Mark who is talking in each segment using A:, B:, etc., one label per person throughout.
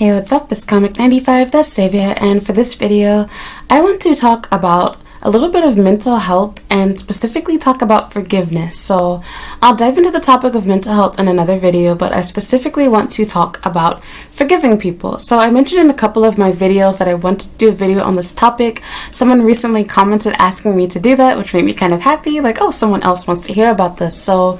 A: Hey, what's up? It's Comic 95, the Savior, and for this video, I want to talk about a little bit of mental health and specifically talk about forgiveness. So I'll dive into the topic of mental health in another video, but I specifically want to talk about forgiving people. So I mentioned in a couple of my videos that I want to do a video on this topic. Someone recently commented asking me to do that, which made me kind of happy, like, oh, someone else wants to hear about this. So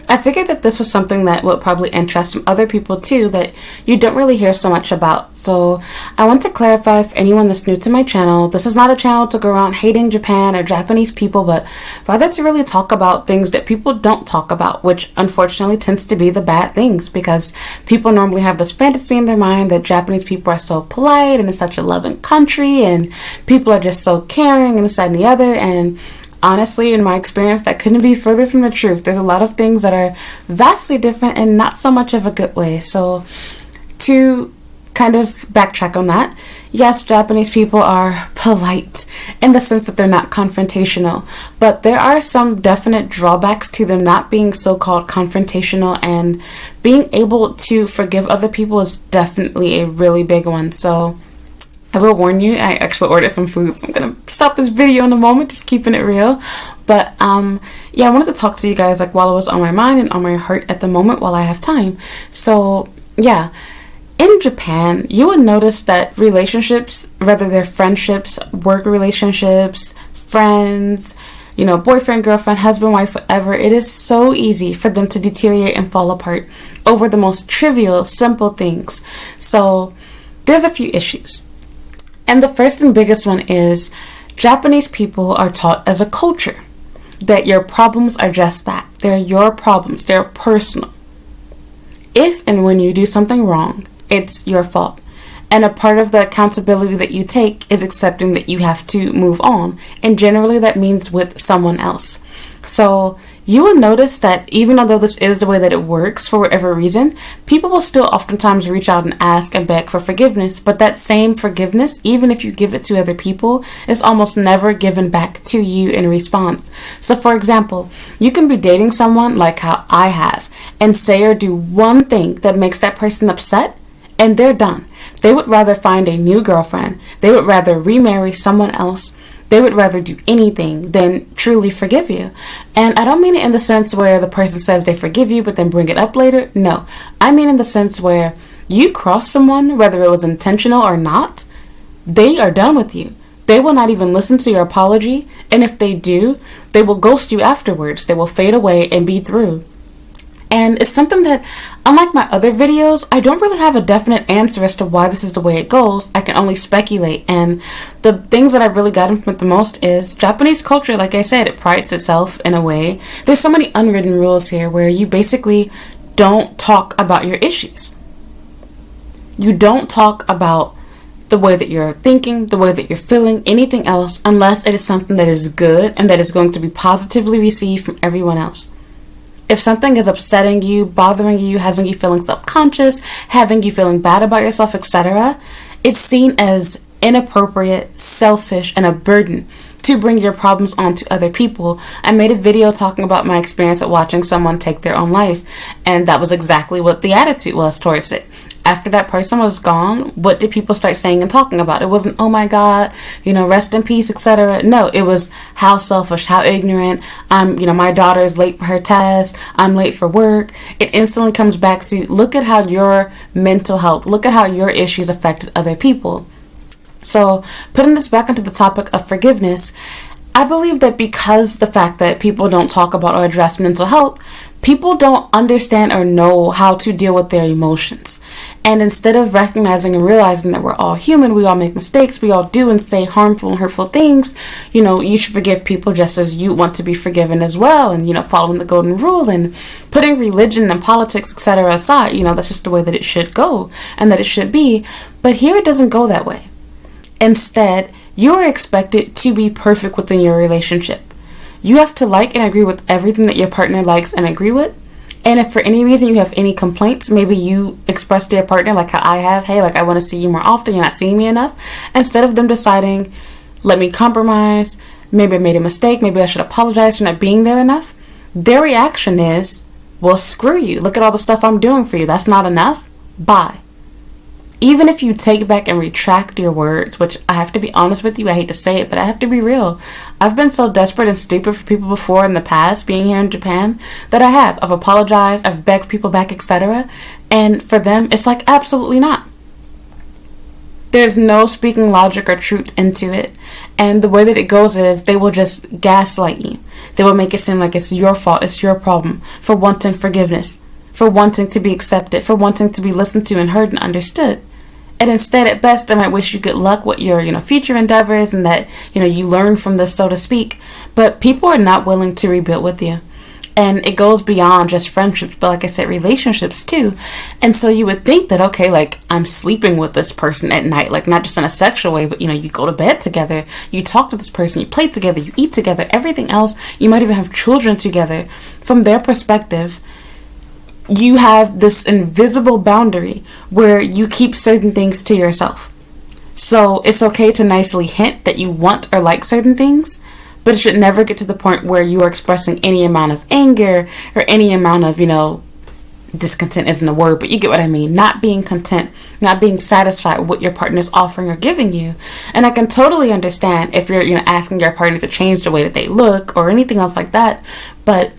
A: I figured that this was something that would probably interest some other people too that you don't really hear so much about. So I want to clarify for anyone that's new to my channel, this is not a channel to go around hating Japan or Japanese people, but rather to really talk about things that people don't talk about, which unfortunately tends to be the bad things, because people normally have this fantasy in their mind that Japanese people are so polite and it's such a loving country and people are just so caring and this, that, and the other. And honestly, in my experience, that couldn't be further from the truth. There's a lot of things that are vastly different and not so much of a good way. So to kind of backtrack on that, yes, Japanese people are polite in the sense that they're not confrontational, but there are some definite drawbacks to them not being so-called confrontational, and being able to forgive other people is definitely a really big one. So I will warn you, I actually ordered some food, so I'm going to stop this video in a moment, just keeping it real. But yeah, I wanted to talk to you guys like while it was on my mind and on my heart at the moment while I have time. So yeah, in Japan, you would notice that relationships, whether they're friendships, work relationships, friends, you know, boyfriend, girlfriend, husband, wife, whatever, it is so easy for them to deteriorate and fall apart over the most trivial, simple things. So there's a few issues. And the first and biggest one is Japanese people are taught as a culture that your problems are just that. They're your problems. They're personal. If and when you do something wrong, it's your fault. And a part of the accountability that you take is accepting that you have to move on. And generally that means with someone else. So you will notice that even although this is the way that it works for whatever reason, people will still oftentimes reach out and ask and beg for forgiveness, but that same forgiveness, even if you give it to other people, is almost never given back to you in response. So for example, you can be dating someone like how I have and say or do one thing that makes that person upset and they're done. They would rather find a new girlfriend. They would rather remarry someone else. They would rather do anything than truly forgive you. And I don't mean it in the sense where the person says they forgive you but then bring it up later. No, I mean in the sense where you cross someone, whether it was intentional or not, they are done with you. They will not even listen to your apology. And if they do, they will ghost you afterwards. They will fade away and be through. And it's something that, unlike my other videos, I don't really have a definite answer as to why this is the way it goes. I can only speculate. And the things that I've really gotten from it the most is Japanese culture, like I said, it prides itself in a way. There's so many unwritten rules here where you basically don't talk about your issues. You don't talk about the way that you're thinking, the way that you're feeling, anything else, unless it is something that is good and that is going to be positively received from everyone else. If something is upsetting you, bothering you, having you feeling self-conscious, having you feeling bad about yourself, etc., it's seen as inappropriate, selfish, and a burden to bring your problems onto other people. I made a video talking about my experience at watching someone take their own life, and that was exactly what the attitude was towards it. After that person was gone, what did people start saying and talking about? It wasn't, oh my God, you know, rest in peace, etc. No, it was how selfish, how ignorant. My daughter is late for her test. I'm late for work. It instantly comes back to look at how your mental health, look at how your issues affected other people. So putting this back into the topic of forgiveness, I believe that because the fact that people don't talk about or address mental health, people don't understand or know how to deal with their emotions. And instead of recognizing and realizing that we're all human, we all make mistakes, we all do and say harmful and hurtful things, you know, you should forgive people just as you want to be forgiven as well. And, you know, following the golden rule and putting religion and politics, etc. aside, you know, that's just the way that it should go and that it should be. But here it doesn't go that way. Instead, you are expected to be perfect within your relationship. You have to like and agree with everything that your partner likes and agree with. And if for any reason you have any complaints, maybe you express to your partner like how I have, hey, like I want to see you more often, you're not seeing me enough. Instead of them deciding, let me compromise, maybe I made a mistake, maybe I should apologize for not being there enough, their reaction is, well, screw you. Look at all the stuff I'm doing for you. That's not enough? Bye. Even if you take back and retract your words, which I have to be honest with you, I hate to say it, but I have to be real. I've been so desperate and stupid for people before in the past, being here in Japan, that I have. I've apologized, I've begged people back, etc. And for them, it's like, absolutely not. There's no speaking logic or truth into it. And the way that it goes is they will just gaslight you. They will make it seem like it's your fault, it's your problem for wanting forgiveness, for wanting to be accepted, for wanting to be listened to and heard and understood. And instead, at best, I might wish you good luck with your, future endeavors and that, you learn from this, so to speak. But people are not willing to rebuild with you. And it goes beyond just friendships, but like I said, relationships too. And so you would think that, okay, like I'm sleeping with this person at night, like not just in a sexual way, but you go to bed together, you talk to this person, you play together, you eat together, everything else, you might even have children together. From their perspective, you have this invisible boundary where you keep certain things to yourself. So it's okay to nicely hint that you want or like certain things, but it should never get to the point where you are expressing any amount of anger or any amount of, discontent isn't a word, but you get what I mean. Not being content, not being satisfied with what your partner is offering or giving you. And I can totally understand if you're, asking your partner to change the way that they look or anything else like that. But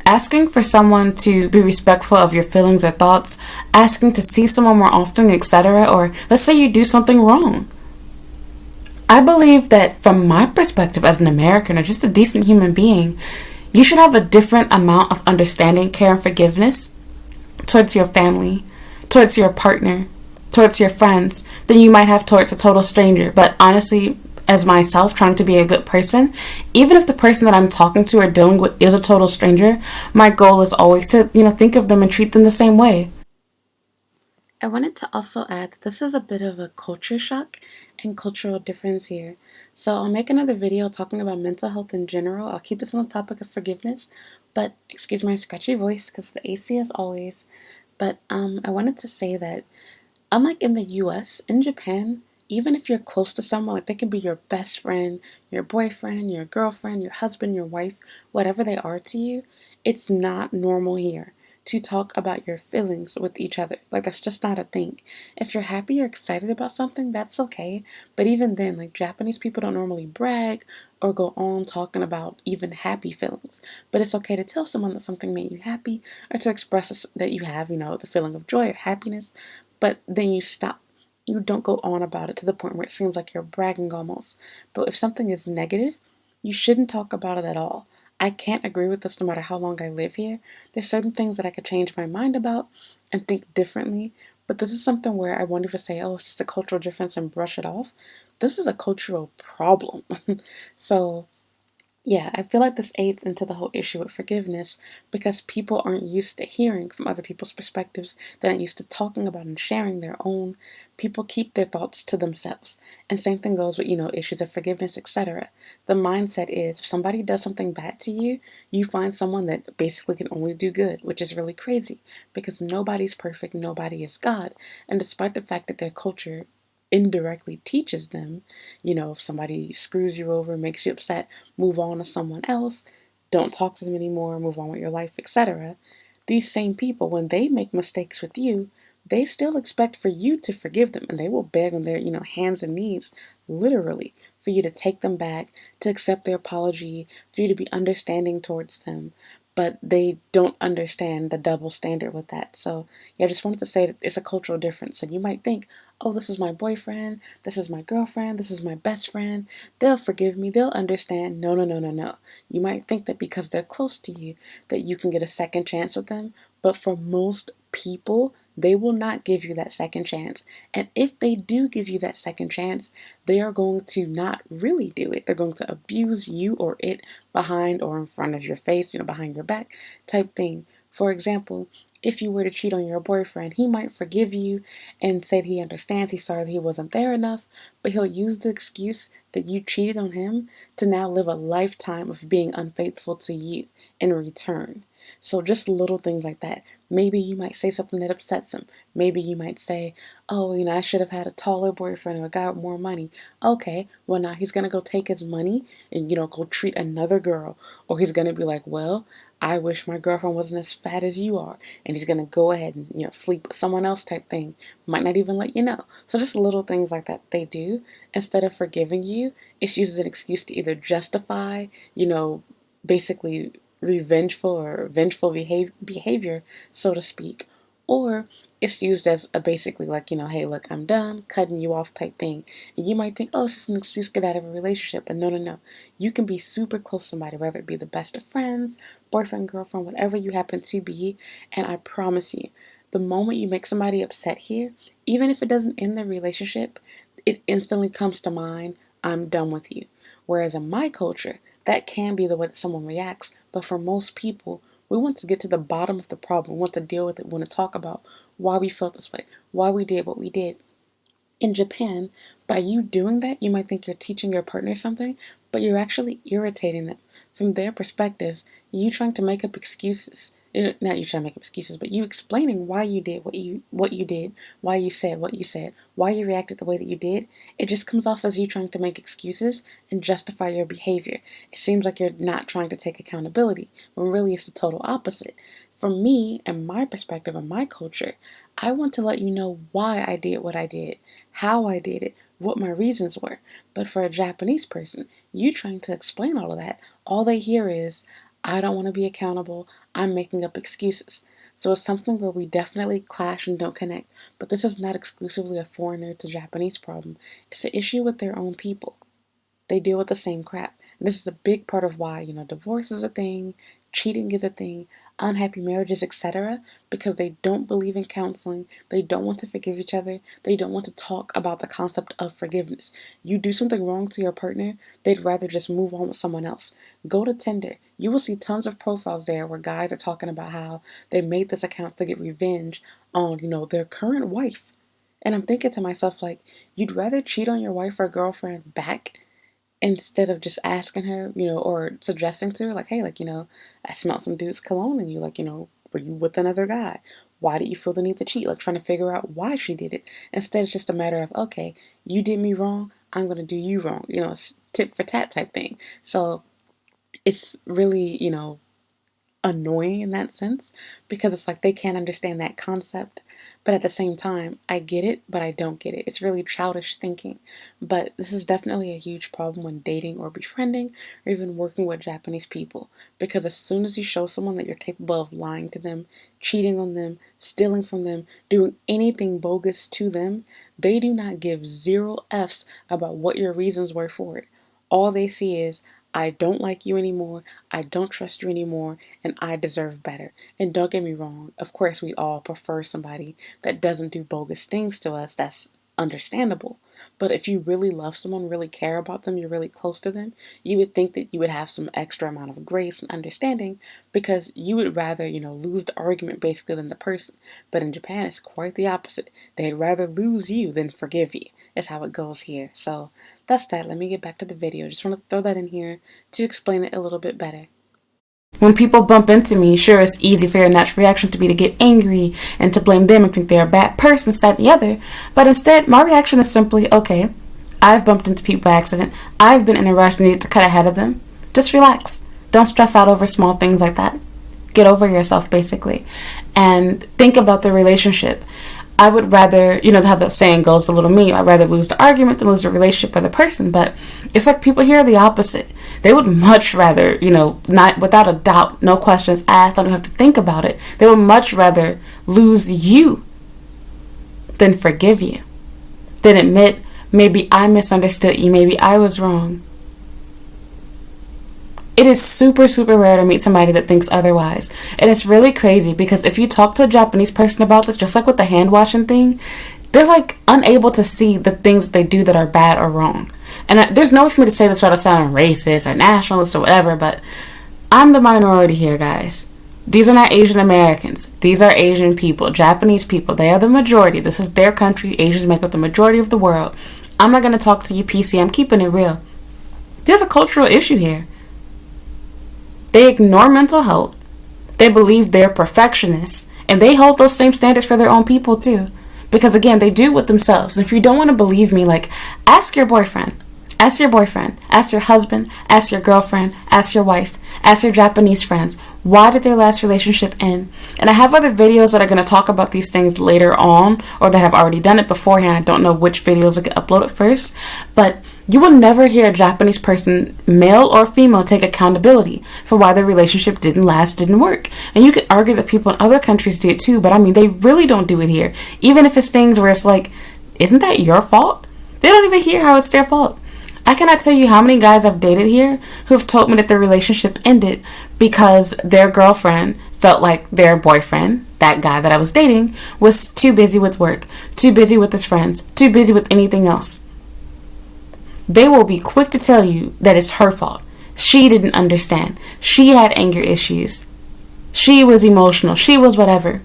A: asking for someone to be respectful of your feelings or thoughts, asking to see someone more often, etc., or let's say you do something wrong. I believe that from my perspective as an American or just a decent human being, you should have a different amount of understanding, care, and forgiveness towards your family, towards your partner, towards your friends than you might have towards a total stranger. But honestly, as myself, trying to be a good person, even if the person that I'm talking to or dealing with is a total stranger, my goal is always to, think of them and treat them the same way. I wanted to also add that this is a bit of a culture shock and cultural difference here. So I'll make another video talking about mental health in general. I'll keep this on the topic of forgiveness, but excuse my scratchy voice because the AC as always. But I wanted to say that unlike in the US, in Japan, even if you're close to someone, like they can be your best friend, your boyfriend, your girlfriend, your husband, your wife, whatever they are to you, it's not normal here to talk about your feelings with each other. Like that's just not a thing. If you're happy or excited about something, that's okay. But even then, like Japanese people don't normally brag or go on talking about even happy feelings. But it's okay to tell someone that something made you happy or to express that you have, the feeling of joy or happiness. But then you stop. You don't go on about it to the point where it seems like you're bragging almost. But if something is negative, you shouldn't talk about it at all. I can't agree with this no matter how long I live here. There's certain things that I could change my mind about and think differently. But this is something where I won't even say, oh, it's just a cultural difference and brush it off. This is a cultural problem. So yeah, I feel like this aids into the whole issue with forgiveness because people aren't used to hearing from other people's perspectives. They aren't used to talking about and sharing their own. People keep their thoughts to themselves. And same thing goes with, issues of forgiveness, etc. The mindset is if somebody does something bad to you, you find someone that basically can only do good, which is really crazy because nobody's perfect, nobody is God. And despite the fact that their culture indirectly teaches them, if somebody screws you over, makes you upset, move on to someone else, don't talk to them anymore, move on with your life, etc. These same people, when they make mistakes with you, they still expect for you to forgive them and they will beg on their, hands and knees, literally, for you to take them back, to accept their apology, for you to be understanding towards them. But they don't understand the double standard with that. So, yeah, I just wanted to say that it's a cultural difference. And you might think, oh, this is my boyfriend, this is my girlfriend, this is my best friend. They'll forgive me, they'll understand. No, no, no, no, no. You might think that because they're close to you, that you can get a second chance with them. But for most people, they will not give you that second chance. And if they do give you that second chance, they are going to not really do it. They're going to abuse you or it behind or in front of your face, behind your back type thing. For example, if you were to cheat on your boyfriend, he might forgive you and say that he understands, he's sorry that he wasn't there enough, but he'll use the excuse that you cheated on him to now live a lifetime of being unfaithful to you in return. So just little things like that. Maybe you might say something that upsets him. Maybe you might say, oh, I should have had a taller boyfriend or a guy with more money. Okay, well now he's going to go take his money and, go treat another girl. Or he's going to be like, well, I wish my girlfriend wasn't as fat as you are. And he's going to go ahead and, sleep with someone else type thing. Might not even let you know. So just little things like that they do. Instead of forgiving you, it's used as an excuse to either justify, basically revengeful or vengeful behavior, so to speak, or it's used as a basically like, hey, look, I'm done, cutting you off type thing. And you might think, oh, it's just an excuse to get out of a relationship. But no. You can be super close to somebody, whether it be the best of friends, boyfriend, girlfriend, whatever you happen to be. And I promise you, the moment you make somebody upset here, even if it doesn't end the relationship, it instantly comes to mind, I'm done with you. Whereas in my culture, that can be the way that someone reacts. But for most people, we want to get to the bottom of the problem. We want to deal with it. We want to talk about why we felt this way, why we did what we did. In Japan, by you doing that, you might think you're teaching your partner something, but you're actually irritating them. From their perspective, you trying to make up excuses. Not you trying to make up excuses, but you explaining why you did what you did, why you said what you said, why you reacted the way that you did. It just comes off as you trying to make excuses and justify your behavior. It seems like you're not trying to take accountability, when really it's the total opposite. From me and my perspective and my culture, I want to let you know why I did what I did, how I did it, what my reasons were. But for a Japanese person, you trying to explain all of that, all they hear is, I don't want to be accountable, I'm making up excuses. So it's something where we definitely clash and don't connect. But this is not exclusively a foreigner to Japanese problem. It's an issue with their own people. They deal with the same crap. And this is a big part of why, divorce is a thing, cheating is a thing, unhappy marriages, etc. Because they don't believe in counseling. They don't want to forgive each other. They don't want to talk about the concept of forgiveness. You do something wrong to your partner, they'd rather just move on with someone else. Go to Tinder. You will see tons of profiles there where guys are talking about how they made this account to get revenge on, their current wife. And I'm thinking to myself, like, you'd rather cheat on your wife or girlfriend back instead of just asking her, or suggesting to her, like, hey, like, I smelled some dude's cologne and you, like, were you with another guy? Why did you feel the need to cheat? Like, trying to figure out why she did it. Instead, it's just a matter of, okay, you did me wrong, I'm going to do you wrong. It's tit for tat type thing. So it's really, annoying in that sense because it's like they can't understand that concept. But at the same time, I get it, but I don't get it. It's really childish thinking. But this is definitely a huge problem when dating or befriending or even working with Japanese people. Because as soon as you show someone that you're capable of lying to them, cheating on them, stealing from them, doing anything bogus to them, they do not give zero F's about what your reasons were for it. All they see is, I don't like you anymore, I don't trust you anymore, and I deserve better. And don't get me wrong, of course we all prefer somebody that doesn't do bogus things to us. That's understandable. But if you really love someone, really care about them, you're really close to them, you would think that you would have some extra amount of grace and understanding because you would rather, lose the argument basically than the person. But in Japan, it's quite the opposite. They'd rather lose you than forgive you. That's how it goes here. So that's that. Let me get back to the video. Just want to throw that in here to explain it a little bit better. When people bump into me, sure, it's easy for your natural reaction to be to get angry and to blame them and think they're a bad person, this, that, and the other. But instead, my reaction is simply, okay, I've bumped into people by accident. I've been in a rush and needed to cut ahead of them. Just relax. Don't stress out over small things like that. Get over yourself, basically. And think about the relationship. I would rather, how the saying goes, the little me, I'd rather lose the argument than lose the relationship with the person. But it's like people here are the opposite. They would much rather, not without a doubt, no questions asked, don't have to think about it. They would much rather lose you than forgive you. Than admit, maybe I misunderstood you, maybe I was wrong. It is super, super rare to meet somebody that thinks otherwise. And it's really crazy because if you talk to a Japanese person about this, just like with the hand washing thing, they're like unable to see the things they do that are bad or wrong. And there's no way for me to say this without sounding racist or nationalist or whatever, but I'm the minority here, guys. These are not Asian Americans. These are Asian people, Japanese people. They are the majority. This is their country. Asians make up the majority of the world. I'm not going to talk to you PC. I'm keeping it real. There's a cultural issue here. They ignore mental health. They believe they're perfectionists. And they hold those same standards for their own people too. Because again, they do it with themselves. And if you don't want to believe me, like, ask your boyfriend. Ask your boyfriend. Ask your husband. Ask your girlfriend. Ask your wife. Ask your Japanese friends. Why did their last relationship end? And I have other videos that are going to talk about these things later on, or that have already done it beforehand. I don't know which videos will get uploaded first, but you will never hear a Japanese person, male or female, take accountability for why their relationship didn't last, didn't work. And you could argue that people in other countries do it too, but I mean, they really don't do it here. Even if it's things where it's like, isn't that your fault? They don't even hear how it's their fault. I cannot tell you how many guys I've dated here who have told me that their relationship ended because their girlfriend felt like their boyfriend, that guy that I was dating, was too busy with work, too busy with his friends, too busy with anything else. They will be quick to tell you that it's her fault. She didn't understand. She had anger issues. She was emotional. She was whatever.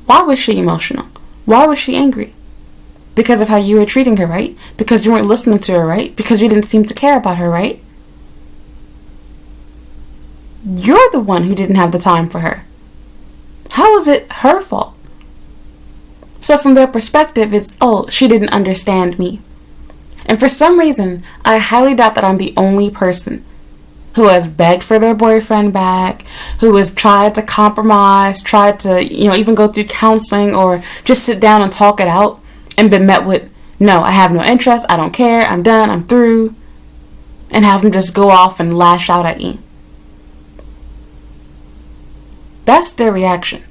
A: Why was she emotional? Why was she angry? Because of how you were treating her, right? Because you weren't listening to her, right? Because you didn't seem to care about her, right? You're the one who didn't have the time for her. How is it her fault? So from their perspective, it's, oh, she didn't understand me. And for some reason, I highly doubt that I'm the only person who has begged for their boyfriend back, who has tried to compromise, tried to, even go through counseling or just sit down and talk it out, and been met with, no, I have no interest, I don't care, I'm done, I'm through, and have them just go off and lash out at you. That's their reaction.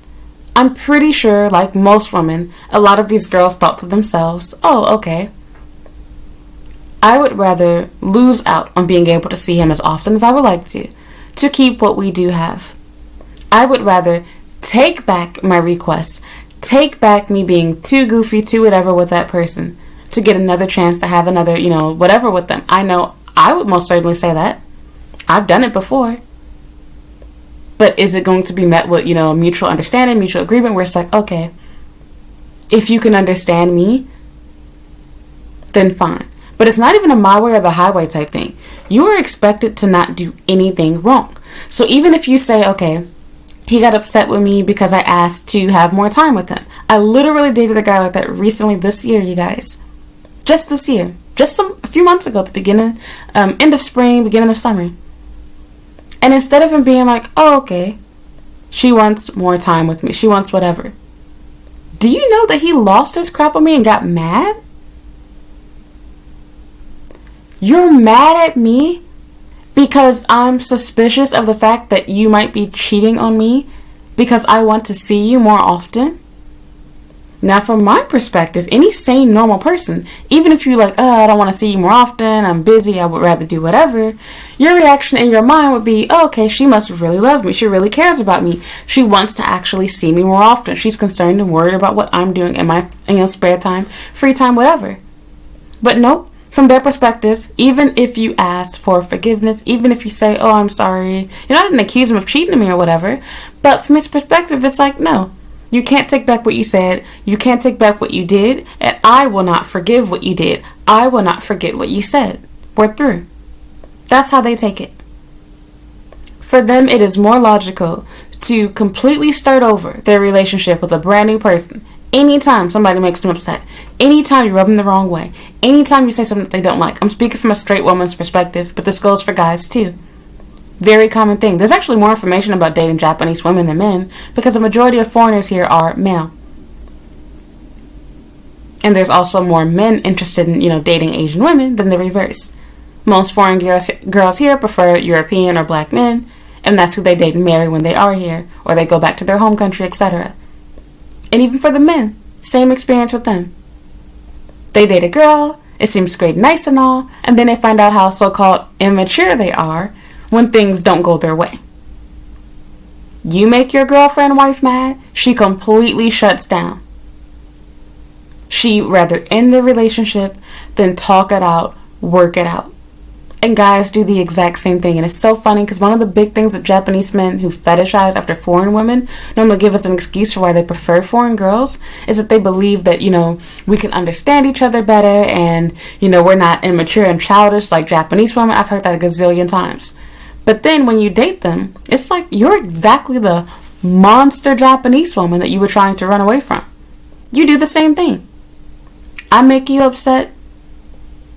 A: I'm pretty sure, like most women, a lot of these girls thought to themselves, oh, okay, I would rather lose out on being able to see him as often as I would like to keep what we do have. I would rather take back my requests, take back me being too goofy, too whatever with that person, to get another chance to have another, whatever with them. I know I would most certainly say that. I've done it before. But is it going to be met with, mutual understanding, mutual agreement, where it's like, okay, if you can understand me, then fine. But it's not even a my way or the highway type thing. You are expected to not do anything wrong. So even if you say, okay, he got upset with me because I asked to have more time with him. I literally dated a guy like that recently this year, you guys. Just this year. Just a few months ago at the beginning, end of spring, beginning of summer. And instead of him being like, oh, okay, she wants more time with me, she wants whatever. Do you know that he lost his crap on me and got mad? You're mad at me because I'm suspicious of the fact that you might be cheating on me because I want to see you more often? Now, from my perspective, any sane, normal person, even if you're like, I don't want to see you more often, I'm busy, I would rather do whatever, your reaction in your mind would be, oh, okay, she must really love me. She really cares about me. She wants to actually see me more often. She's concerned and worried about what I'm doing in my spare time, free time, whatever. But nope. From their perspective, even if you ask for forgiveness, even if you say, oh, I'm sorry, you're not going to accuse him of cheating on me or whatever. But from his perspective, it's like, no, you can't take back what you said. You can't take back what you did. And I will not forgive what you did. I will not forget what you said. We're through. That's how they take it. For them, it is more logical to completely start over their relationship with a brand new person. Anytime somebody makes them upset, anytime you rub them the wrong way, anytime you say something that they don't like. I'm speaking from a straight woman's perspective, but this goes for guys too. Very common thing. There's actually more information about dating Japanese women than men because the majority of foreigners here are male. And there's also more men interested in, dating Asian women than the reverse. Most foreign girls here prefer European or black men, and that's who they date and marry when they are here, or they go back to their home country, etc. And even for the men, same experience with them. They date a girl, it seems great, nice and all, and then they find out how so-called immature they are when things don't go their way. You make your girlfriend wife mad, she completely shuts down. She rather end the relationship than talk it out, work it out. And guys do the exact same thing. And it's so funny because one of the big things that Japanese men who fetishize after foreign women normally give us an excuse for why they prefer foreign girls is that they believe that, we can understand each other better and, we're not immature and childish like Japanese women. I've heard that a gazillion times. But then when you date them, it's like you're exactly the monster Japanese woman that you were trying to run away from. You do the same thing. I make you upset.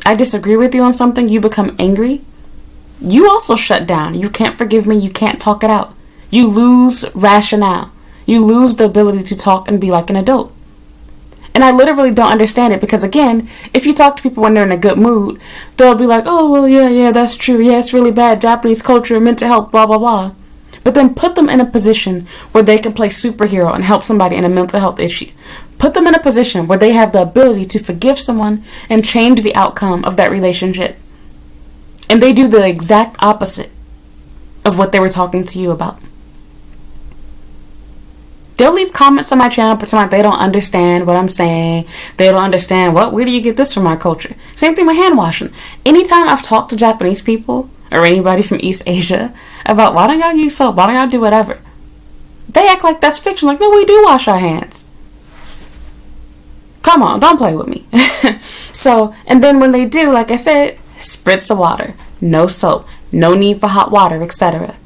A: I disagree with you on something, you become angry. You also shut down. You can't forgive me. You can't talk it out. You lose rationale. You lose the ability to talk and be like an adult. And I literally don't understand it because, again, if you talk to people when they're in a good mood, they'll be like, oh, well, yeah, that's true. Yeah, it's really bad. Japanese culture, mental health, blah, blah, blah. But then put them in a position where they can play superhero and help somebody in a mental health issue. Put them in a position where they have the ability to forgive someone and change the outcome of that relationship. And they do the exact opposite of what they were talking to you about. They'll leave comments on my channel pretending like they don't understand what I'm saying. They don't understand, where do you get this from our culture? Same thing with hand washing. Anytime I've talked to Japanese people or anybody from East Asia about why don't y'all use soap, why don't y'all do whatever, they act like that's fiction. Like, no, we do wash our hands. Come on, don't play with me. So, and then when they do, like I said, spritz the water, no soap, no need for hot water, etc.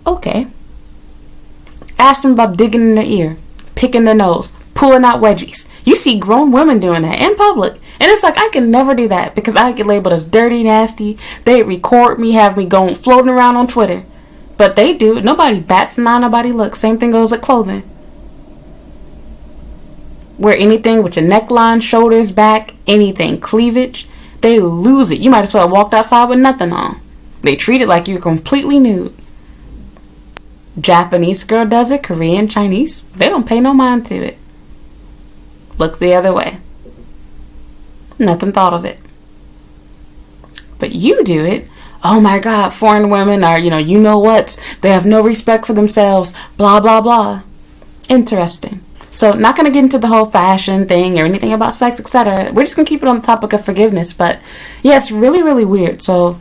A: Okay. Ask them about digging in their ear, picking their nose, pulling out wedgies. You see grown women doing that in public. And it's like, I can never do that because I get labeled as dirty, nasty. They record me, have me going floating around on Twitter. But they do. Nobody bats an eye, nobody looks. Same thing goes with clothing. Wear anything with your neckline, shoulders, back, anything, cleavage. They lose it. You might as well have walked outside with nothing on. They treat it like you're completely nude. Japanese girl does it, Korean, Chinese, they don't pay no mind to it. Look the other way. Nothing thought of it. But you do it. Oh my God, foreign women are, you know what? They have no respect for themselves, blah, blah, blah. Interesting. So, not going to get into the whole fashion thing or anything about sex, etc. We're just going to keep it on the topic of forgiveness. But, yeah, it's really, really weird. So,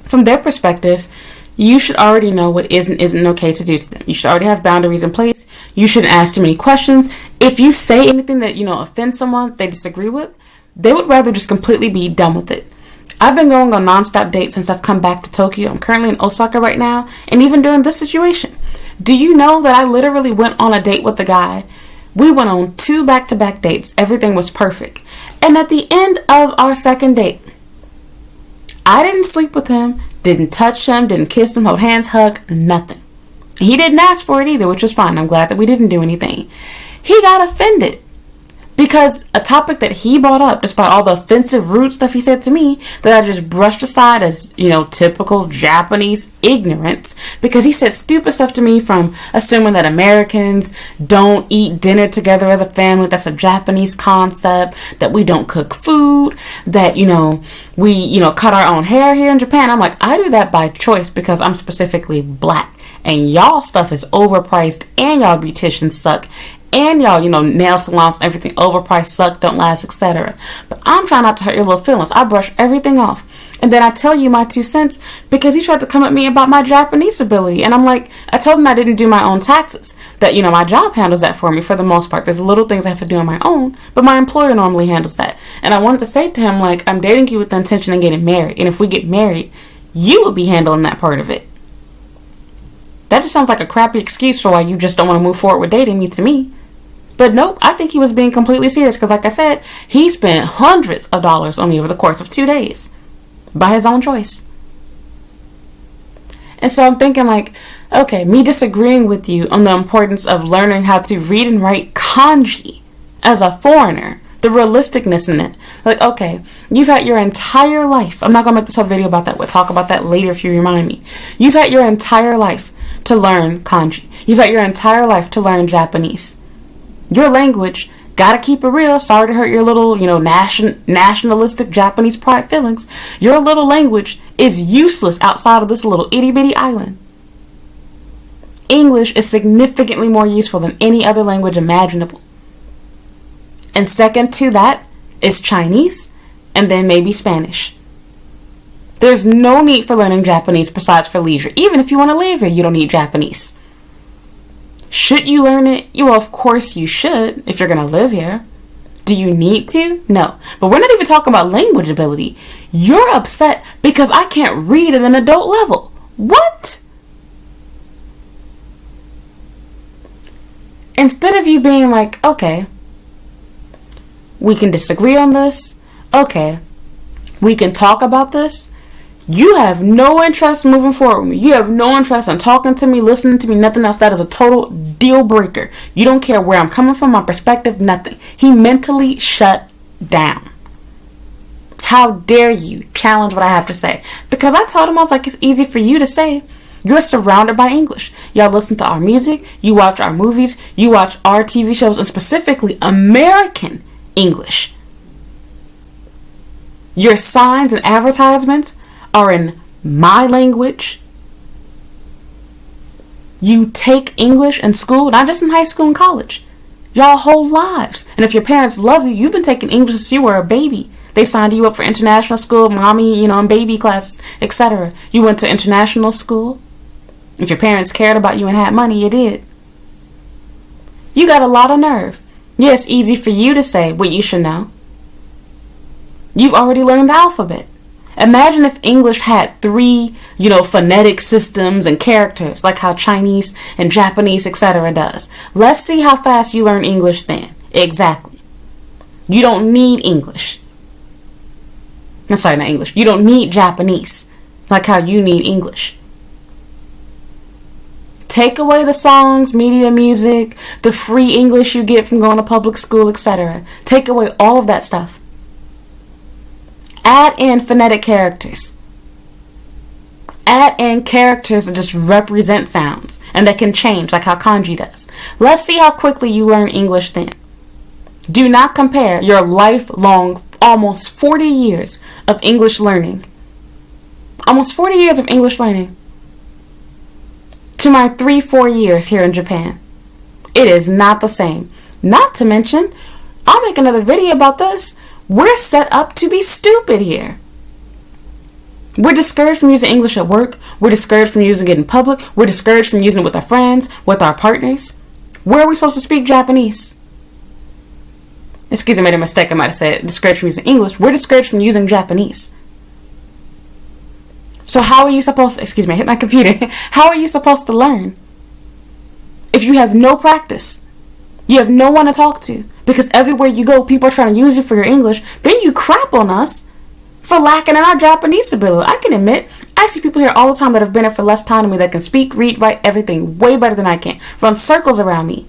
A: from their perspective, you should already know what is and isn't okay to do to them. You should already have boundaries in place. You shouldn't ask too many questions. If you say anything that, offends someone they disagree with, they would rather just completely be done with it. I've been going on nonstop dates since I've come back to Tokyo. I'm currently in Osaka right now. And even during this situation, do you know that I literally went on a date with a guy? We went on 2 back-to-back dates. Everything was perfect. And at the end of our second date, I didn't sleep with him, didn't touch him, didn't kiss him, hold hands, hug, nothing. He didn't ask for it either, which was fine. I'm glad that we didn't do anything. He got offended because a topic that he brought up, despite all the offensive, rude stuff he said to me, that I just brushed aside as, typical Japanese ignorance, because he said stupid stuff to me from assuming that Americans don't eat dinner together as a family. That's a Japanese concept, that we don't cook food, that, we, cut our own hair here in Japan. I'm like, I do that by choice because I'm specifically black, and y'all stuff is overpriced, and y'all beauticians suck, and y'all, nail salons, everything overpriced, suck, don't last, etc. But I'm trying not to hurt your little feelings. I brush everything off. And then I tell you my 2 cents because he tried to come at me about my Japanese ability. And I'm like, I told him I didn't do my own taxes. That, my job handles that for me for the most part. There's little things I have to do on my own, but my employer normally handles that. And I wanted to say to him, like, I'm dating you with the intention of getting married. And if we get married, you would be handling that part of it. That just sounds like a crappy excuse for why you just don't want to move forward with dating me to me. But nope, I think he was being completely serious because, like I said, he spent hundreds of dollars on me over the course of 2 days by his own choice. And so I'm thinking like, okay, me disagreeing with you on the importance of learning how to read and write kanji as a foreigner, the realisticness in it. Like, okay, you've had your entire life. I'm not going to make this whole video about that. We'll talk about that later if you remind me. You've had your entire life to learn kanji. You've had your entire life to learn Japanese. Your language, gotta keep it real. Sorry to hurt your little, nationalistic Japanese pride feelings. Your little language is useless outside of this little itty bitty island. English is significantly more useful than any other language imaginable. And second to that is Chinese, and then maybe Spanish. There's no need for learning Japanese besides for leisure. Even if you want to live here, you don't need Japanese. Should you learn it? Well, of course you should if you're going to live here. Do you need to? No. But we're not even talking about language ability. You're upset because I can't read at an adult level. What? Instead of you being like, okay, we can disagree on this. Okay, we can talk about this. You have no interest moving forward with me. You have no interest in talking to me, listening to me, nothing else. That is a total deal breaker. You don't care where I'm coming from, my perspective, nothing. He mentally shut down. How dare you challenge what I have to say? Because I told him, I was like, it's easy for you to say. You're surrounded by English. Y'all listen to our music. You watch our movies. You watch our TV shows, and specifically American English. Your signs and advertisements are in my language. You take English in school, not just in high school and college. Y'all whole lives. And if your parents love you, you've been taking English since you were a baby. They signed you up for international school, mommy, and baby classes, etc. You went to international school. If your parents cared about you and had money, you did. You got a lot of nerve. Yeah, it's easy for you to say what you should know. You've already learned the alphabet. Imagine if English had 3, phonetic systems and characters, like how Chinese and Japanese, etc. does. Let's see how fast you learn English then. Exactly. You don't need English. I'm sorry, not English. You don't need Japanese, like how you need English. Take away the songs, media, music, the free English you get from going to public school, etc. Take away all of that stuff. Add in phonetic characters. Add in characters that just represent sounds and that can change, like how kanji does. Let's see how quickly you learn English then. Do not compare your lifelong, almost 40 years of English learning. Almost 40 years of English learning to my 3-4 years here in Japan. It is not the same. Not to mention, I'll make another video about this. We're set up to be stupid here. We're discouraged from using English at work. We're discouraged from using it in public. We're discouraged from using it with our friends, with our partners. Where are we supposed to speak Japanese? Excuse me, I made a mistake. I might have said discouraged from using English. We're discouraged from using Japanese. So how are you supposed to, excuse me, I hit my computer. How are you supposed to learn if you have no practice? You have no one to talk to. Because everywhere you go, people are trying to use you for your English. Then you crap on us for lacking in our Japanese ability. I can admit, I see people here all the time that have been here for less time than me that can speak, read, write, everything way better than I can. Run circles around me.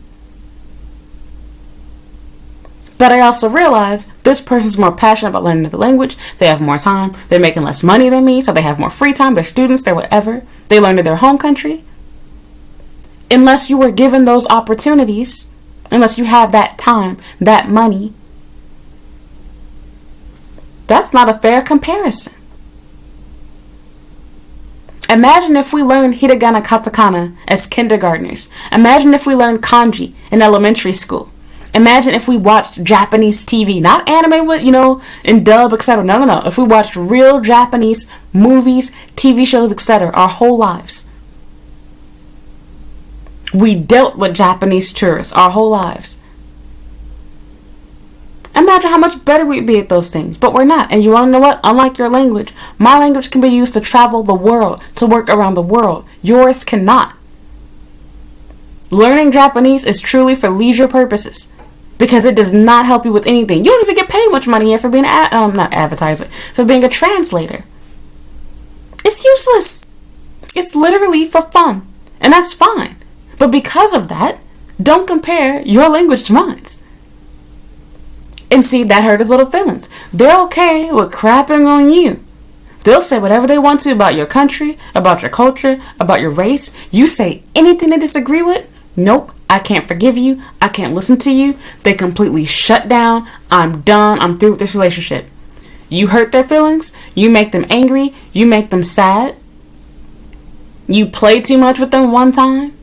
A: But I also realize this person's more passionate about learning the language. They have more time. They're making less money than me, so they have more free time. They're students. They're whatever. They learn in their home country. Unless you were given those opportunities, unless you have that time, that money, that's not a fair comparison. Imagine if we learned hiragana, katakana as kindergartners. Imagine if we learned kanji in elementary school. Imagine if we watched Japanese TV, not anime with, in dub, etc. No. If we watched real Japanese movies, TV shows, etc. our whole lives. We dealt with Japanese tourists our whole lives. Imagine how much better we'd be at those things, but we're not. And you want to know what? Unlike your language, my language can be used to travel the world, to work around the world. Yours cannot. Learning Japanese is truly for leisure purposes because it does not help you with anything. You don't even get paid much money yet for being for being a translator. It's useless. It's literally for fun, and that's fine. But because of that, don't compare your language to mine. And see, that hurt his little feelings. They're okay with crapping on you. They'll say whatever they want to about your country, about your culture, about your race. You say anything they disagree with, nope, I can't forgive you. I can't listen to you. They completely shut down. I'm done. I'm through with this relationship. You hurt their feelings. You make them angry. You make them sad. You play too much with them one time.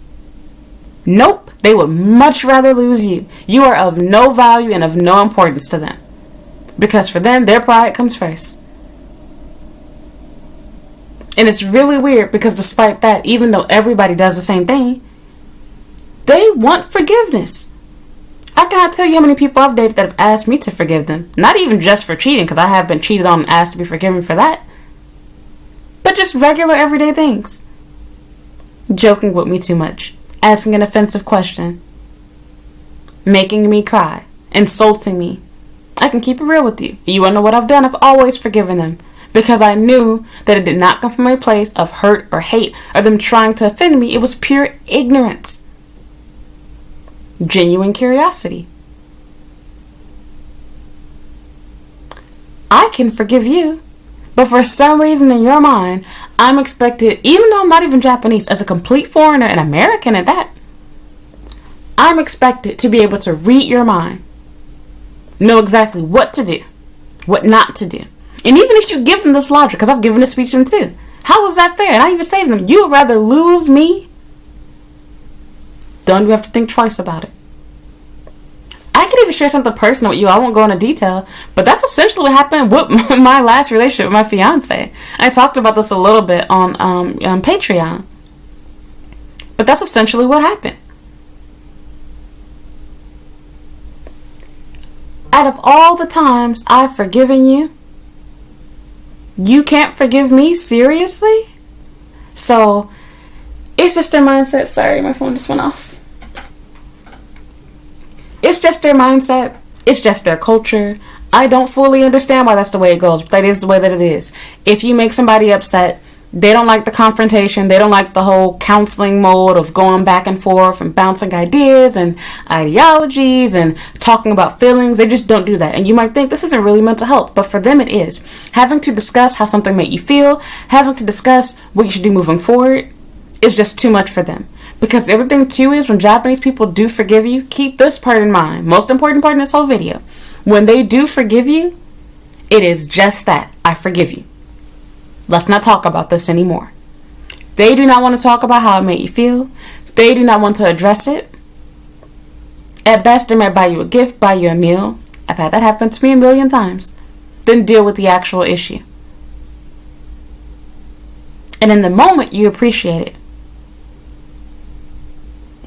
A: Nope. They would much rather lose you. You are of no value and of no importance to them. Because for them, their pride comes first. And it's really weird because despite that, even though everybody does the same thing, they want forgiveness. I cannot tell you how many people I've dated that have asked me to forgive them. Not even just for cheating, because I have been cheated on and asked to be forgiven for that. But just regular everyday things. Joking with me too much. Asking an offensive question, making me cry, insulting me. I can keep it real with you. You want to know what I've done? I've always forgiven them because I knew that it did not come from a place of hurt or hate or them trying to offend me. It was pure ignorance. Genuine curiosity. I can forgive you, but for some reason in your mind, I'm expected, even though I'm not even Japanese, as a complete foreigner and American at that, I'm expected to be able to read your mind, know exactly what to do, what not to do. And even if you give them this logic, because I've given this speech to them too, how is that fair? And I even say to them, you would rather lose me? Don't you have to think twice about it? I could even share something personal with you. I won't go into detail, but that's essentially what happened with my last relationship with my fiance. I talked about this a little bit on Patreon, but that's essentially what happened. Out of all the times I've forgiven you, you can't forgive me? Seriously? So it's just their mindset. Sorry, my phone just went off. It's just their mindset. It's just their culture. I don't fully understand why that's the way it goes, but that is the way that it is. If you make somebody upset, they don't like the confrontation. They don't like the whole counseling mode of going back and forth and bouncing ideas and ideologies and talking about feelings. They just don't do that. And you might think this isn't really mental health, but for them it is. Having to discuss how something made you feel, having to discuss what you should do moving forward is just too much for them. Because the other thing too is when Japanese people do forgive you, keep this part in mind. Most important part in this whole video. When they do forgive you, it is just that. I forgive you. Let's not talk about this anymore. They do not want to talk about how it made you feel. They do not want to address it. At best, they might buy you a gift, buy you a meal. I've had that happen to me a million times. Then deal with the actual issue. And in the moment, you appreciate it.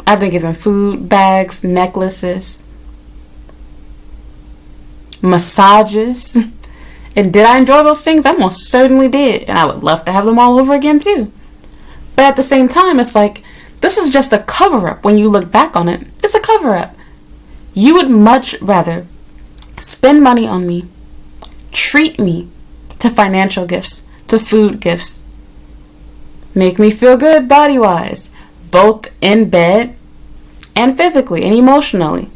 A: I've been given food, bags, necklaces, massages. And did I enjoy those things? I most certainly did. And I would love to have them all over again too. But at the same time, it's like, this is just a cover-up when you look back on it. It's a cover-up. You would much rather spend money on me, treat me to financial gifts, to food gifts, make me feel good body-wise, both in bed and physically and emotionally,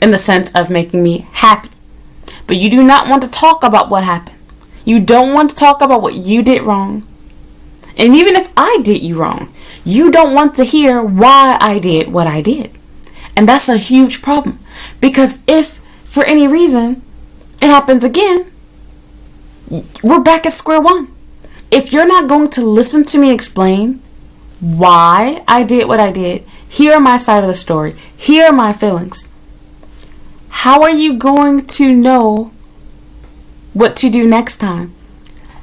A: in the sense of making me happy. But you do not want to talk about what happened. You don't want to talk about what you did wrong. And even if I did you wrong, you don't want to hear why I did what I did. And that's a huge problem. Because if, for any reason, it happens again, we're back at square one. If you're not going to listen to me explain why I did what I did, hear my side of the story, hear my feelings, how are you going to know what to do next time?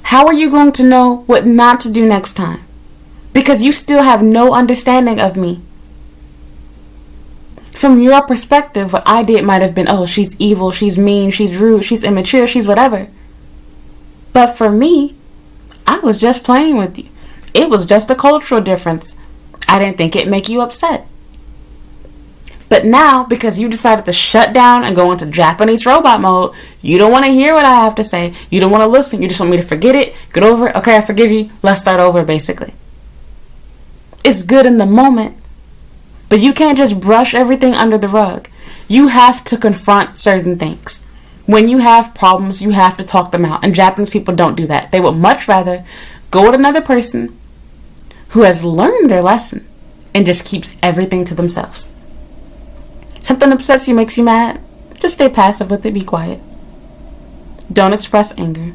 A: How are you going to know what not to do next time? Because you still have no understanding of me. From your perspective, what I did might have been, oh, she's evil, she's mean, she's rude, she's immature, she's whatever. But for me, I was just playing with you. It was just a cultural difference. I didn't think it'd make you upset. But now, because you decided to shut down and go into Japanese robot mode, you don't want to hear what I have to say. You don't want to listen. You just want me to forget it, get over it. Okay, I forgive you. Let's start over, basically. It's good in the moment, but you can't just brush everything under the rug. You have to confront certain things. When you have problems, you have to talk them out. And Japanese people don't do that. They would much rather go with another person who has learned their lesson and just keeps everything to themselves. Something upsets you, makes you mad, just stay passive with it, be quiet. Don't express anger.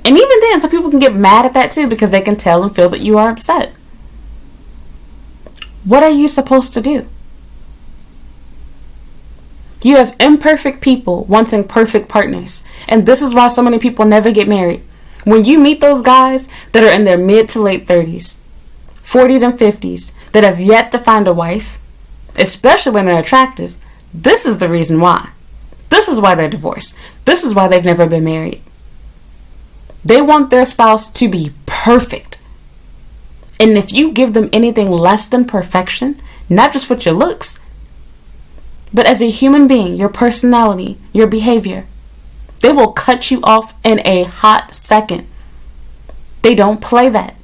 A: And even then, some people can get mad at that too because they can tell and feel that you are upset. What are you supposed to do? You have imperfect people wanting perfect partners. And this is why so many people never get married. When you meet those guys that are in their mid to late 30s, 40s and 50s, that have yet to find a wife, especially when they're attractive, this is the reason why. This is why they're divorced. This is why they've never been married. They want their spouse to be perfect. And if you give them anything less than perfection, not just with your looks, but as a human being, your personality, your behavior, They will cut you off in a hot second. They don't play that.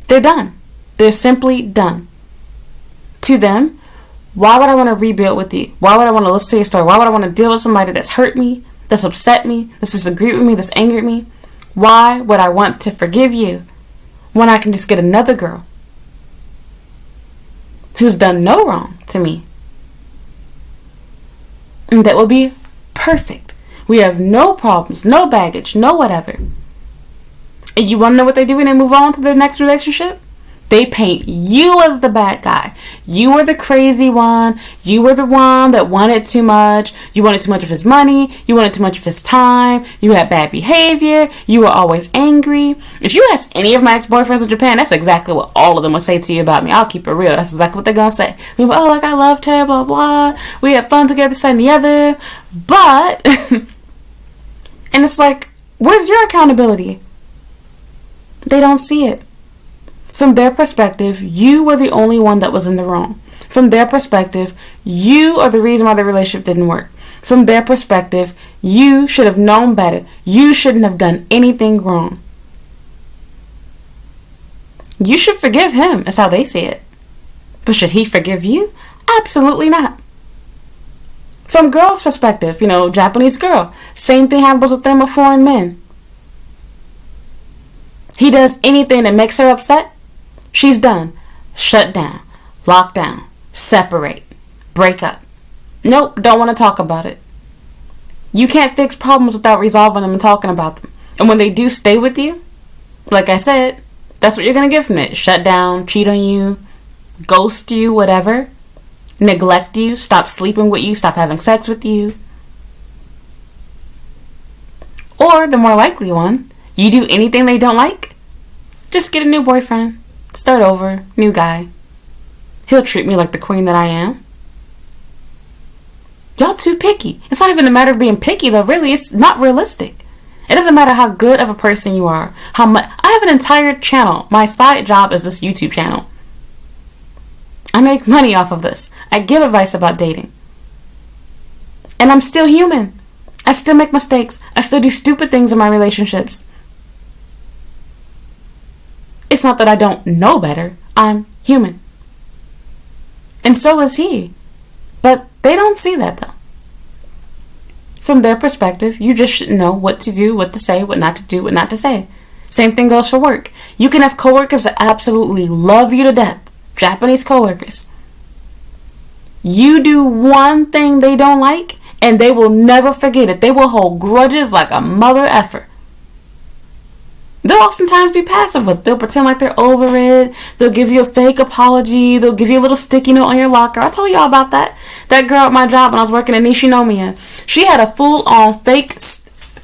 A: They're done. They're simply done. To them, why would I want to rebuild with you? Why would I want to listen to your story? Why would I want to deal with somebody that's hurt me, that's upset me, that's disagreed with me, that's angered me? Why would I want to forgive you when I can just get another girl who's done no wrong to me? And that will be perfect. We have no problems, no baggage, no whatever. And you want to know what they do when they move on to their next relationship? They paint you as the bad guy. You were the crazy one. You were the one that wanted too much. You wanted too much of his money. You wanted too much of his time. You had bad behavior. You were always angry. If you ask any of my ex-boyfriends in Japan, that's exactly what all of them would say to you about me. I'll keep it real. That's exactly what they're going to say. They're like, oh, like I loved her, blah, blah. We had fun together, this and the other. But, and it's like, where's your accountability? They don't see it. From their perspective, you were the only one that was in the wrong. From their perspective, you are the reason why the relationship didn't work. From their perspective, you should have known better. You shouldn't have done anything wrong. You should forgive him, is how they see it. But should he forgive you? Absolutely not. From girls' perspective, Japanese girl, same thing happens with them with foreign men. He does anything that makes her upset, she's done. Shut down. Lock down. Separate. Break up. Nope, don't want to talk about it. You can't fix problems without resolving them and talking about them. And when they do stay with you, like I said, that's what you're going to get from it. Shut down, cheat on you, ghost you, whatever. Neglect you, stop sleeping with you, stop having sex with you. Or the more likely one, you do anything they don't like, just get a new boyfriend. Start over. New guy. He'll treat me like the queen that I am. Y'all too picky. It's not even a matter of being picky though, really. It's not realistic. It doesn't matter how good of a person you are. How much. I have an entire channel. My side job is this YouTube channel. I make money off of this. I give advice about dating. And I'm still human. I still make mistakes. I still do stupid things in my relationships. It's not that I don't know better. I'm human. And so is he. But they don't see that though. From their perspective, you just should know what to do, what to say, what not to do, what not to say. Same thing goes for work. You can have coworkers that absolutely love you to death. Japanese coworkers. You do one thing they don't like, and they will never forget it. They will hold grudges like a mother effer. They'll oftentimes be passive with it. They'll pretend like they're over it. They'll give you a fake apology. They'll give you a little sticky note on your locker. I told y'all about that. That girl at my job when I was working in Nishinomiya. She had a full-on fake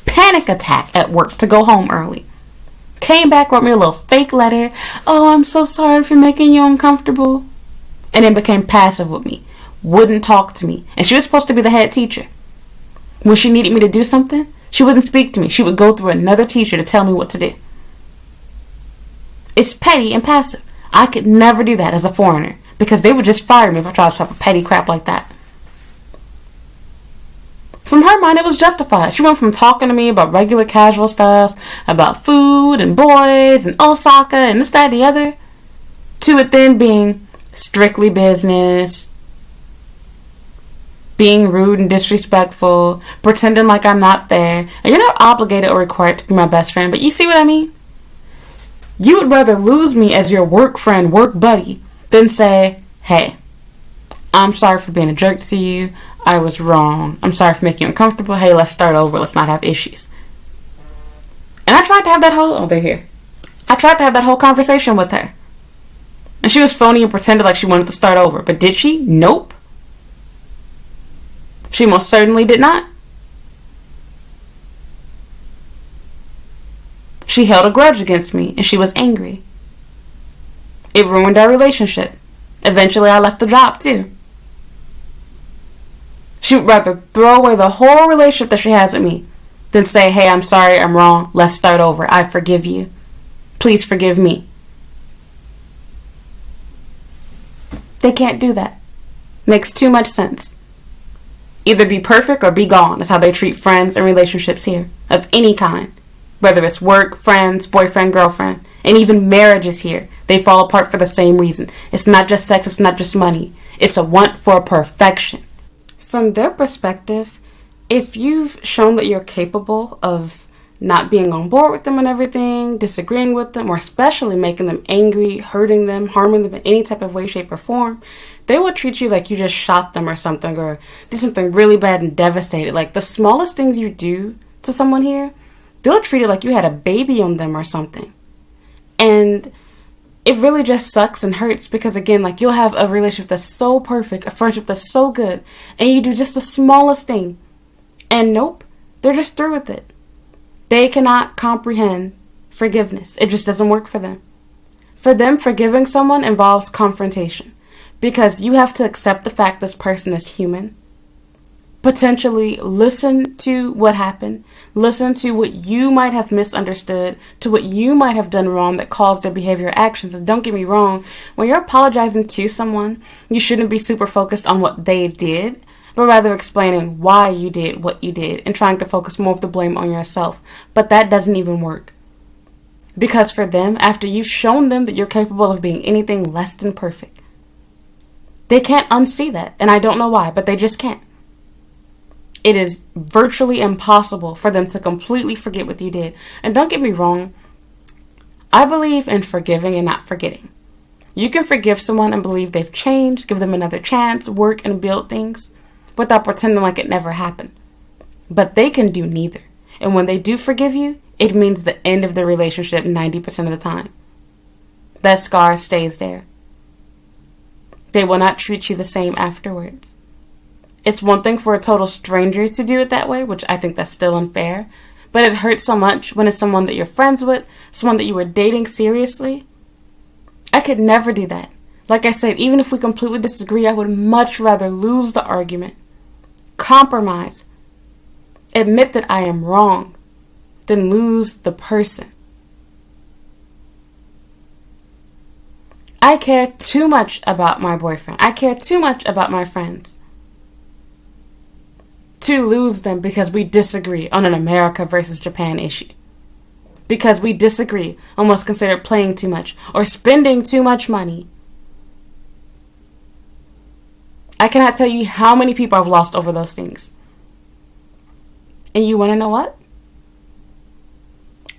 A: panic attack at work to go home early. Came back, wrote me a little fake letter. Oh, I'm so sorry for making you uncomfortable. And then became passive with me. Wouldn't talk to me. And she was supposed to be the head teacher. When she needed me to do something, she wouldn't speak to me. She would go through another teacher to tell me what to do. It's petty and passive. I could never do that as a foreigner because they would just fire me if I tried to talk petty crap like that. From her mind, it was justified. She went from talking to me about regular casual stuff, about food and boys and Osaka and this, that, and the other, to it then being strictly business, being rude and disrespectful, pretending like I'm not there. And you're not obligated or required to be my best friend, but you see what I mean? You would rather lose me as your work friend, work buddy, than say, hey, I'm sorry for being a jerk to you. I was wrong. I'm sorry for making you uncomfortable. Hey, let's start over. Let's not have issues. And I tried to have that whole... Oh, they're here. I tried to have that whole conversation with her. And she was phony and pretended like she wanted to start over. But did she? Nope. She most certainly did not. She held a grudge against me and she was angry. It ruined our relationship. Eventually, I left the job too. She would rather throw away the whole relationship that she has with me than say, hey, I'm sorry, I'm wrong. Let's start over. I forgive you. Please forgive me. They can't do that. Makes too much sense. Either be perfect or be gone is how they treat friends and relationships here, of any kind. Whether it's work, friends, boyfriend, girlfriend, and even marriages here, they fall apart for the same reason. It's not just sex, it's not just money. It's a want for perfection. From their perspective, if you've shown that you're capable of not being on board with them and everything, disagreeing with them, or especially making them angry, hurting them, harming them in any type of way, shape, or form, they will treat you like you just shot them or something, or do something really bad and devastated. Like the smallest things you do to someone here, they'll treat it like you had a baby on them or something. And it really just sucks and hurts because, again, like you'll have a relationship that's so perfect, a friendship that's so good, and you do just the smallest thing. And nope, they're just through with it. They cannot comprehend forgiveness. It just doesn't work for them. For them, forgiving someone involves confrontation because you have to accept the fact this person is human. Potentially listen to what happened, listen to what you might have misunderstood, to what you might have done wrong that caused their behavior or actions. And don't get me wrong, when you're apologizing to someone, you shouldn't be super focused on what they did, but rather explaining why you did what you did and trying to focus more of the blame on yourself. But that doesn't even work. Because for them, after you've shown them that you're capable of being anything less than perfect, they can't unsee that. And I don't know why, but they just can't. It is virtually impossible for them to completely forget what you did. And don't get me wrong, I believe in forgiving and not forgetting. You can forgive someone and believe they've changed, give them another chance, work and build things without pretending like it never happened. But they can do neither. And when they do forgive you, it means the end of the relationship 90% of the time. That scar stays there. They will not treat you the same afterwards. It's one thing for a total stranger to do it that way, which I think that's still unfair. But it hurts so much when it's someone that you're friends with, someone that you were dating seriously. I could never do that. Like I said, even if we completely disagree, I would much rather lose the argument, compromise, admit that I am wrong, than lose the person. I care too much about my boyfriend. I care too much about my friends to lose them because we disagree on an America versus Japan issue. Because we disagree on what's considered playing too much or spending too much money. I cannot tell you how many people I've lost over those things. And you want to know what?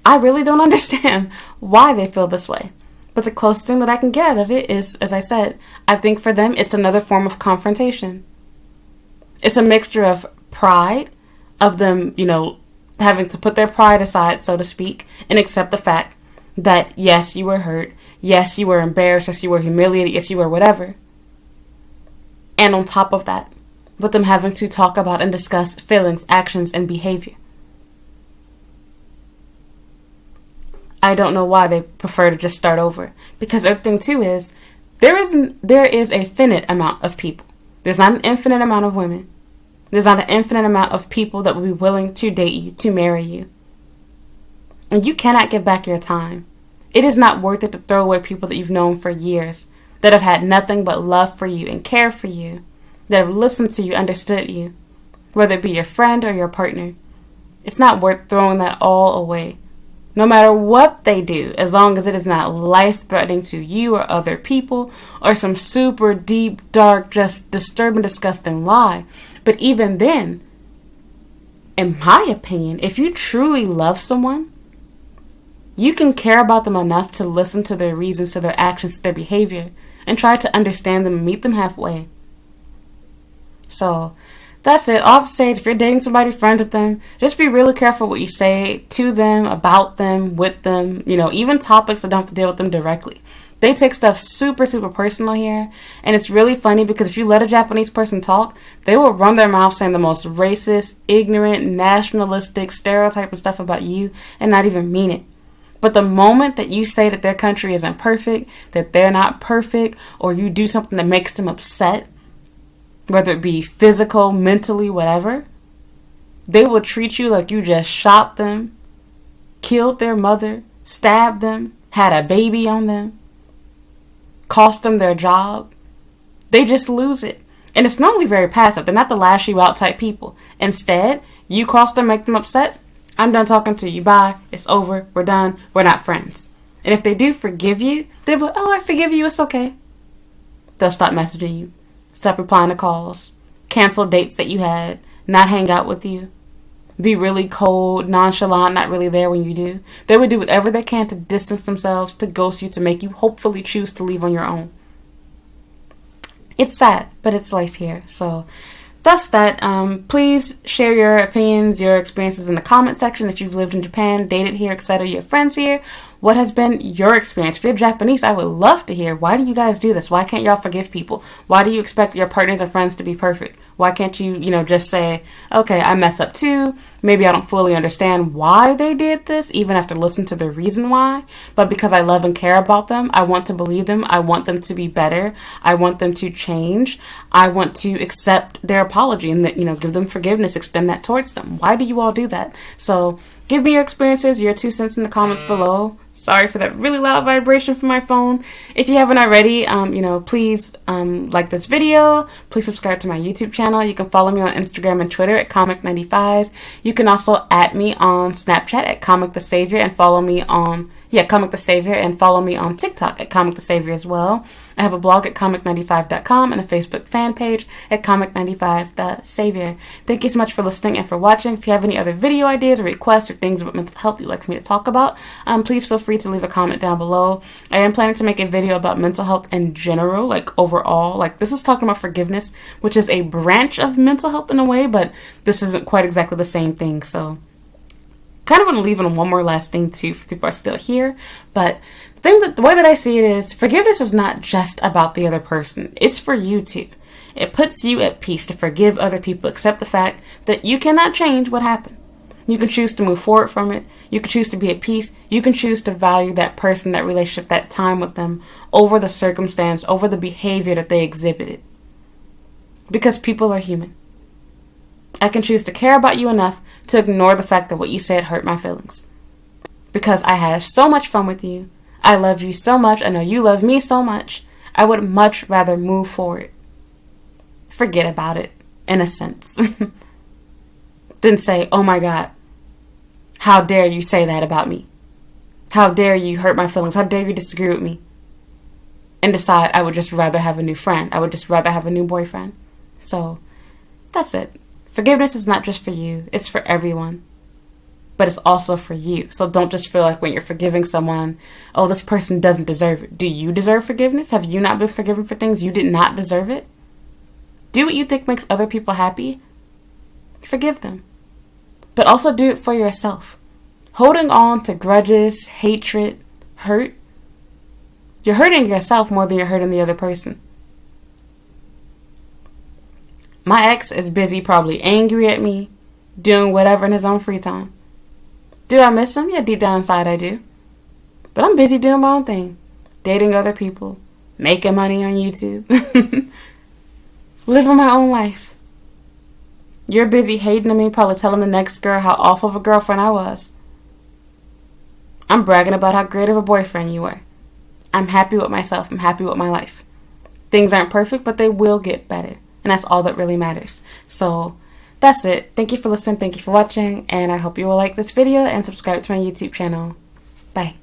A: I really don't understand why they feel this way. But the closest thing that I can get out of it is, as I said, I think for them it's another form of confrontation. It's a mixture of pride, of them, having to put their pride aside, so to speak, and accept the fact that, yes, you were hurt, yes, you were embarrassed, yes, you were humiliated, yes, you were whatever. And on top of that, with them having to talk about and discuss feelings, actions, and behavior. I don't know why they prefer to just start over. Because the other thing too is, there is a finite amount of people. There's not an infinite amount of women. There's not an infinite amount of people that will be willing to date you, to marry you. And you cannot get back your time. It is not worth it to throw away people that you've known for years, that have had nothing but love for you and care for you, that have listened to you, understood you, whether it be your friend or your partner. It's not worth throwing that all away. No matter what they do, as long as it is not life-threatening to you or other people, or some super deep, dark, just disturbing, disgusting lie. But even then, in my opinion, if you truly love someone, you can care about them enough to listen to their reasons, to their actions, to their behavior, and try to understand them and meet them halfway. So, that's it. All I have to say is if you're dating somebody, friends with them, just be really careful what you say to them, about them, with them, even topics that don't have to deal with them directly. They take stuff super, super personal here. And it's really funny because if you let a Japanese person talk, they will run their mouth saying the most racist, ignorant, nationalistic, stereotyping stuff about you and not even mean it. But the moment that you say that their country isn't perfect, that they're not perfect, or you do something that makes them upset, whether it be physical, mentally, whatever, they will treat you like you just shot them, killed their mother, stabbed them, had a baby on them, cost them their job. They just lose it. And it's normally very passive. They're not the lash you out type people. Instead, you cross them, make them upset. I'm done talking to you. Bye. It's over. We're done. We're not friends. And if they do forgive you, they'll be like, oh, I forgive you. It's okay. They'll stop messaging you. Stop replying to calls. Cancel dates that you had. Not hang out with you. Be really cold, nonchalant, not really there when you do. They would do whatever they can to distance themselves, to ghost you, to make you hopefully choose to leave on your own. It's sad, but it's life here. So that's that. Please share your opinions, your experiences in the comment section. If you've lived in Japan, dated here, etc., you have friends here, what has been your experience? If you're Japanese, I would love to hear, why do you guys do this? Why can't y'all forgive people? Why do you expect your partners or friends to be perfect? Why can't you, just say, okay, I mess up too. Maybe I don't fully understand why they did this, even after listening to the reason why. But because I love and care about them, I want to believe them. I want them to be better. I want them to change. I want to accept their apology and give them forgiveness, extend that towards them. Why do you all do that? So give me your experiences, your 2 cents in the comments below. Sorry for that really loud vibration from my phone. If you haven't already, please like this video. Please subscribe to my YouTube channel. You can follow me on Instagram and Twitter at Comic95. You can also @me on Snapchat at Comic the Savior and follow me on Comic the Savior, and follow me on TikTok at Comic the Savior as well. I have a blog at comic95.com and a Facebook fan page at Comic95 the Savior. Thank you so much for listening and for watching. If you have any other video ideas or requests or things about mental health you'd like for me to talk about, please feel free to leave a comment down below. I am planning to make a video about mental health in general, like overall. Like, this is talking about forgiveness, which is a branch of mental health in a way, but this isn't quite exactly the same thing. So kind of want to leave in one more last thing too, if people are still here. But the way that I see it is, forgiveness is not just about the other person. It's for you too. It puts you at peace to forgive other people, accept the fact that you cannot change what happened. You can choose to move forward from it. You can choose to be at peace. You can choose to value that person, that relationship, that time with them over the circumstance, over the behavior that they exhibited. Because people are human. I can choose to care about you enough to ignore the fact that what you said hurt my feelings. Because I had so much fun with you. I love you so much. I know you love me so much. I would much rather move forward. Forget about it, in a sense. Than say, oh my God, how dare you say that about me? How dare you hurt my feelings? How dare you disagree with me? And decide I would just rather have a new friend. I would just rather have a new boyfriend. So that's it. Forgiveness is not just for you. It's for everyone. But it's also for you. So don't just feel like when you're forgiving someone, oh, this person doesn't deserve it. Do you deserve forgiveness? Have you not been forgiven for things you did not deserve it? Do what you think makes other people happy. Forgive them. But also do it for yourself. Holding on to grudges, hatred, hurt, you're hurting yourself more than you're hurting the other person. My ex is busy, probably angry at me, doing whatever in his own free time. Do I miss him? Yeah, deep down inside I do. But I'm busy doing my own thing. Dating other people. Making money on YouTube. Living my own life. You're busy hating on me, probably telling the next girl how awful of a girlfriend I was. I'm bragging about how great of a boyfriend you were. I'm happy with myself. I'm happy with my life. Things aren't perfect, but they will get better. And that's all that really matters. So that's it. Thank you for listening. Thank you for watching. And I hope you will like this video and subscribe to my YouTube channel. Bye.